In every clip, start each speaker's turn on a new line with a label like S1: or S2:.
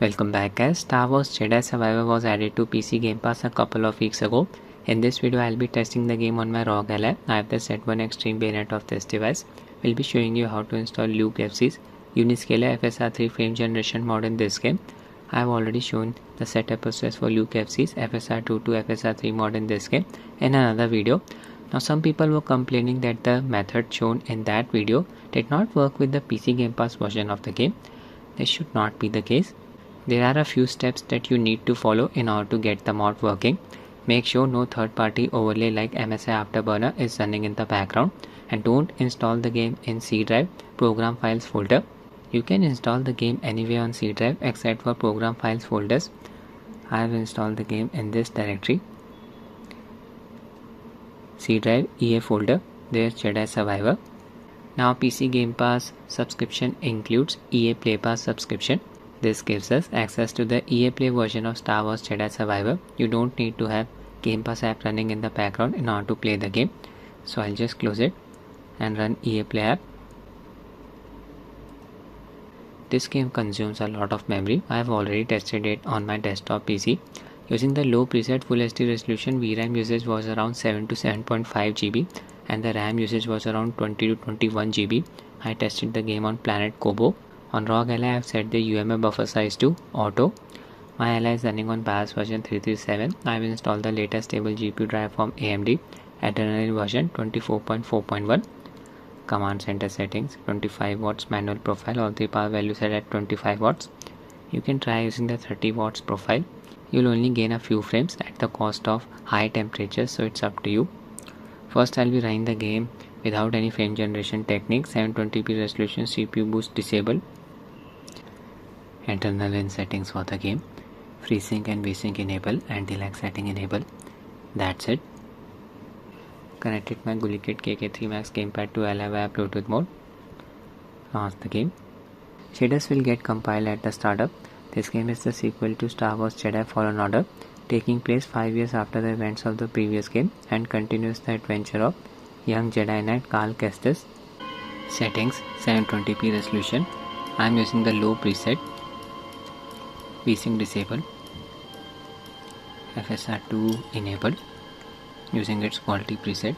S1: Welcome back guys. Star Wars Jedi Survivor was added to PC Game Pass a couple of weeks ago. In this video I'll be testing the game on my ROG Ally. I have the Z1 Extreme variant of this device. We'll be showing you how to install Luke FC's Uniscaler FSR3 frame generation mod in this game. I have already shown the setup process for Luke FC's FSR2 to FSR3 mod in this game in another video. Now some people were complaining that the method shown in that video did not work with the PC Game Pass version of the game. This should not be the case. There are a few steps that you need to follow in order to get the mod working. Make sure no third-party overlay like MSI Afterburner is running in the background, and don't install the game in C drive program files folder. You can install the game anywhere on C drive except for program files folders. I have installed the game in this directory, C drive EA folder. There's Jedi Survivor. Now PC Game Pass subscription includes EA Play Pass subscription. This gives us access to the EA Play version of Star Wars Jedi Survivor. You don't need to have Game Pass app running in the background in order to play the game. So I'll just close it and run EA Play app. This game consumes a lot of memory. I have already tested it on my desktop PC. Using the low preset Full HD resolution, VRAM usage was around 7 to 7.5 GB and the RAM usage was around 20 to 21 GB. I tested the game on Planet Kobo. On ROG Ally, I have set the UMA buffer size to auto. My Ally is running on BIOS version 337. I have installed the latest stable GPU drive from AMD, Adrenalin version 24.4.1. Command center settings, 25 watts manual profile, all the power values set at 25 watts. You can try using the 30 watts profile. You'll only gain a few frames at the cost of high temperatures, so it's up to you. First, I'll be running the game without any frame generation technique. 720p resolution, CPU boost disabled. Adrenalin settings for the game, FreeSync and VSync enable, anti-lag setting enable. That's it. Connected my GuliKit KK3 Max gamepad to Ally via Bluetooth mode. Launch the game. Shaders will get compiled at the startup. This game is the sequel to Star Wars Jedi Fallen Order, taking place 5 years after the events of the previous game and continues the adventure of young Jedi Knight Cal Kestis. Settings, 720p resolution. I am using the low preset. VSync disabled, FSR2 enabled using its quality preset.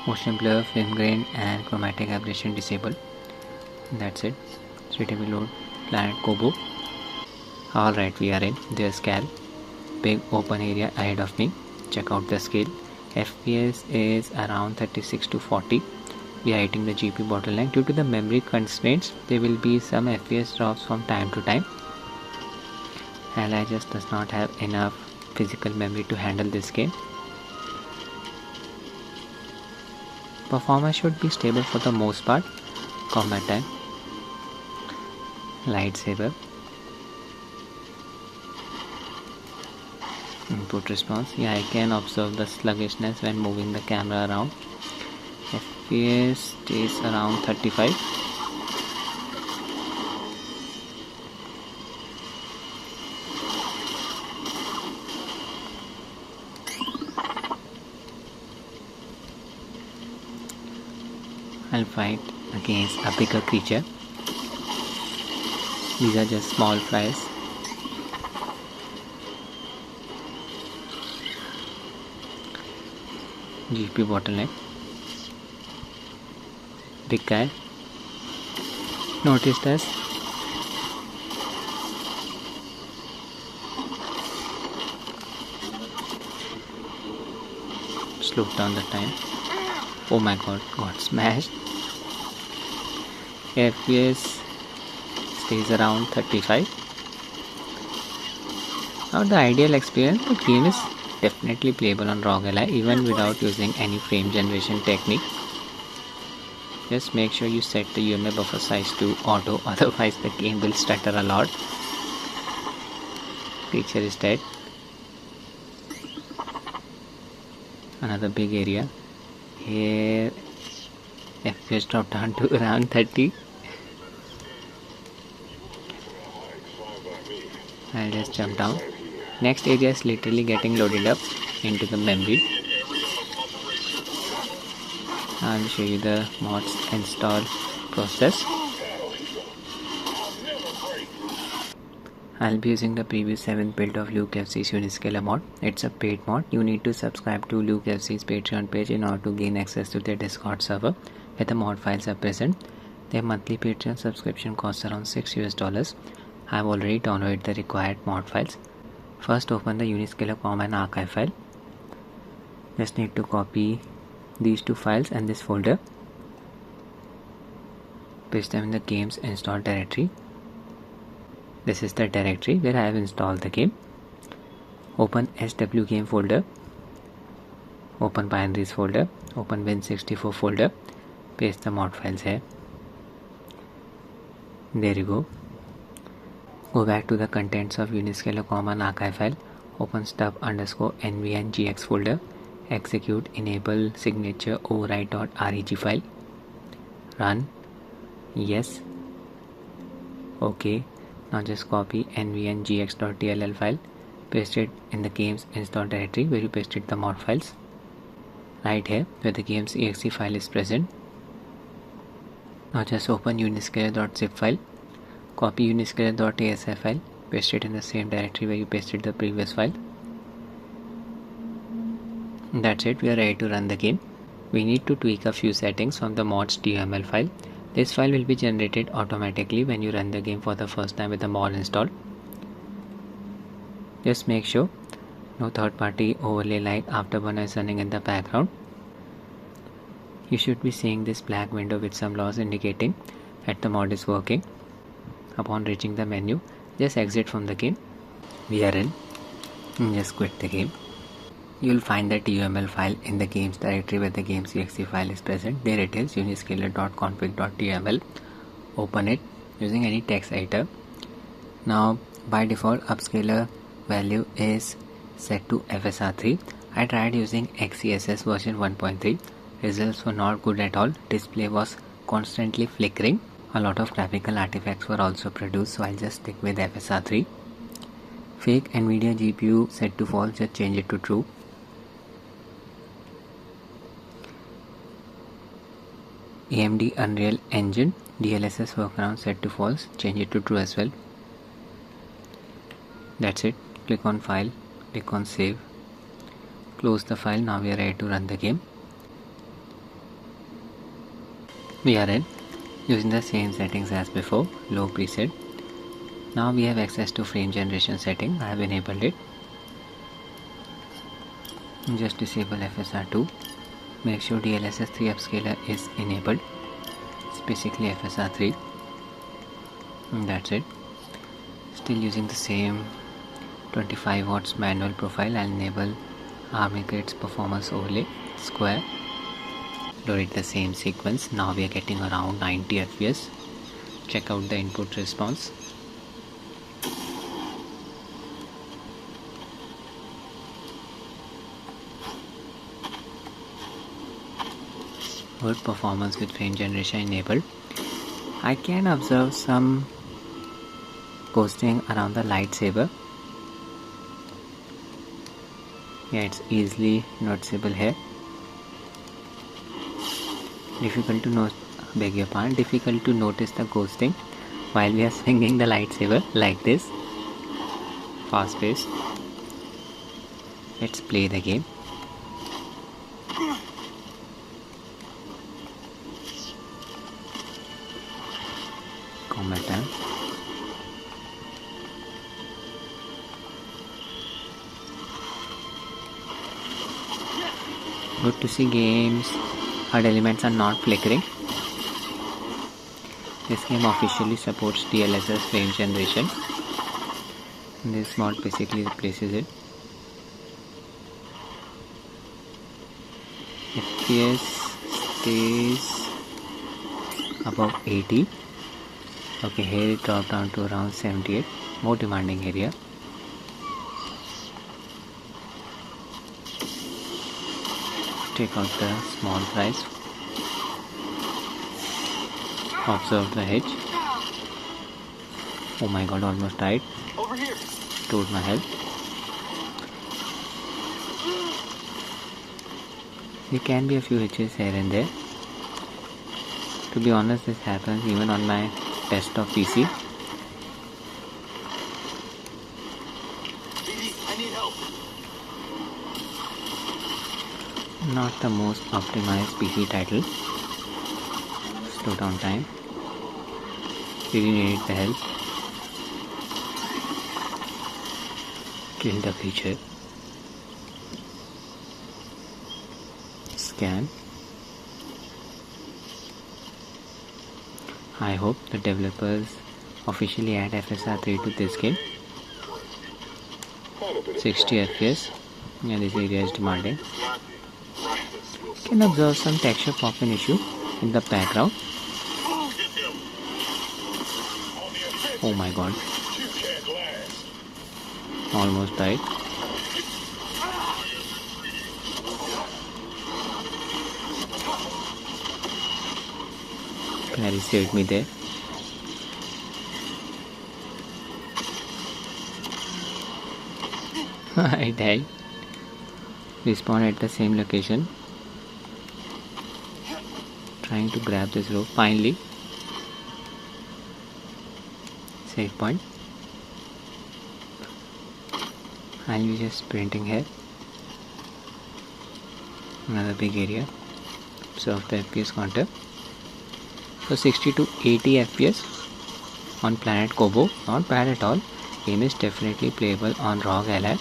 S1: Motion blur, film grain and chromatic aberration disabled. That's it. Suitably load Planet Kobo. Alright, we are in. There's Cal. Big open area ahead of me. Check out the scale. FPS is around 36 to 40. We are hitting the GPU bottleneck. Due to the memory constraints, there will be some FPS drops from time to time. Ally just does not have enough physical memory to handle this game. Performance should be stable for the most part. Combat time. Lightsaber. Input response. Yeah, I can observe the sluggishness when moving the camera around. FPS stays around 35. I'll fight against a bigger creature. These are just small flies. GPU bottleneck. Big guy noticed us. Slow down the time. Oh my god, got smashed. FPS stays around 35. Now the ideal experience, the game is definitely playable on ROG Ally even without using any frame generation technique. Just make sure you set the UMA buffer size to auto, otherwise the game will stutter a lot. Creature is dead. Another big area. Here FPS dropped down to around 30. I'll just jump down. Next area is literally getting loaded up into the memory. I'll show you the mods install process. I'll be using the previous 7th build of Luke FC's Uniscaler mod. It's a paid mod. You need to subscribe to Luke FC's Patreon page in order to gain access to their Discord server where the mod files are present. Their monthly Patreon subscription costs around $6 US. I've already downloaded the required mod files. First, open the Uniscaler command archive file. Just need to copy these two files and this folder. Paste them in the game's install directory. This is the directory where I have installed the game. Open SW game folder. Open binaries folder. Open Win64 folder. Paste the mod files here. There you go. Go back to the contents of Uniscaler command archive file. Open stub_nvngx folder. Execute enable signature override.reg file. Run. Yes. Okay. Now just copy nvngx.dll file, paste it in the game's install directory where you pasted the mod files. Right here where the game's exe file is present. Now just open uniscaler.zip file, copy uniscaler.asi file, paste it in the same directory where you pasted the previous file. That's it, we are ready to run the game. We need to tweak a few settings from the mod's .tuml file. This file will be generated automatically when you run the game for the first time with the mod installed. Just make sure no third-party overlay like Afterburner is running in the background. You should be seeing this black window with some logs indicating that the mod is working. Upon reaching the menu, just exit from the game. We are in. Just quit the game. You will find the TUML file in the games directory where the game's exe file is present. There it is, uniscaler.config.tuml. Open it using any text editor. Now by default upscaler value is set to FSR3. I tried using XeSS version 1.3. Results were not good at all. Display was constantly flickering. A lot of graphical artifacts were also produced, so I'll just stick with FSR3. Fake NVIDIA GPU set to false, just change it to true. AMD Unreal Engine DLSS workaround set to false, change it to true as well. That's it. Click on file, click on save, close the file. Now we are ready to run the game. We are in, using the same settings as before, low preset. Now we have access to frame generation setting. I have enabled it. Just disable FSR2. Make sure DLSS 3 upscaler is enabled. It's basically FSR3. And that's it. Still using the same 25 watts manual profile. I'll enable Armicrate's performance overlay square. Loaded the same sequence. Now we are getting around 90 FPS. Check out the input response. Good performance with frame generation enabled. I can observe some ghosting around the lightsaber. Yeah, it's easily noticeable here. Difficult to notice the ghosting while we are swinging the lightsaber like this. Fast pace. Let's play the game. Combat time. Good to see games HUD elements are not flickering. This game officially supports DLSS frame generation. This mod basically replaces it. FPS stays above 80. Okay, here it dropped down to around 78. More demanding area. Take out the small price. Observe the hedge. Oh my god, almost died. Restored my health. There can be a few hitches here and there. To be honest, this happens even on my desktop PC. Not the most optimized PC title. Slow down time. Really needed the help. Kill the creature. Scan. I hope the developers officially add FSR 3 to this game. 60 FPS. Yeah, this area is demanding. Can observe some texture popping issue in the background. Oh my god. Almost died. Clary saved me there. I died. Respawn at the same location. Trying to grab this rope. Finally. Save point. I'll be just sprinting here. Another big area. Observe the FPS counter. So 60 to 80 FPS on Planet Kobo. Not bad at all. Game is definitely playable on ROG Ally.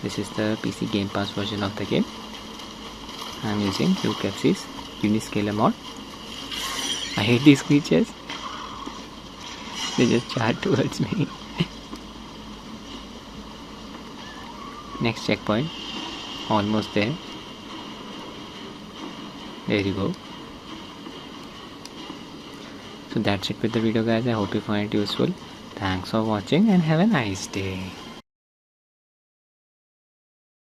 S1: This is the PC Game Pass version of the game. I am using UCapsys Uniscaler mod. I hate these creatures. They just charge towards me. Next checkpoint. Almost there. There you go. So that's it with the video, guys. I hope you find it useful. Thanks for watching and have a nice day.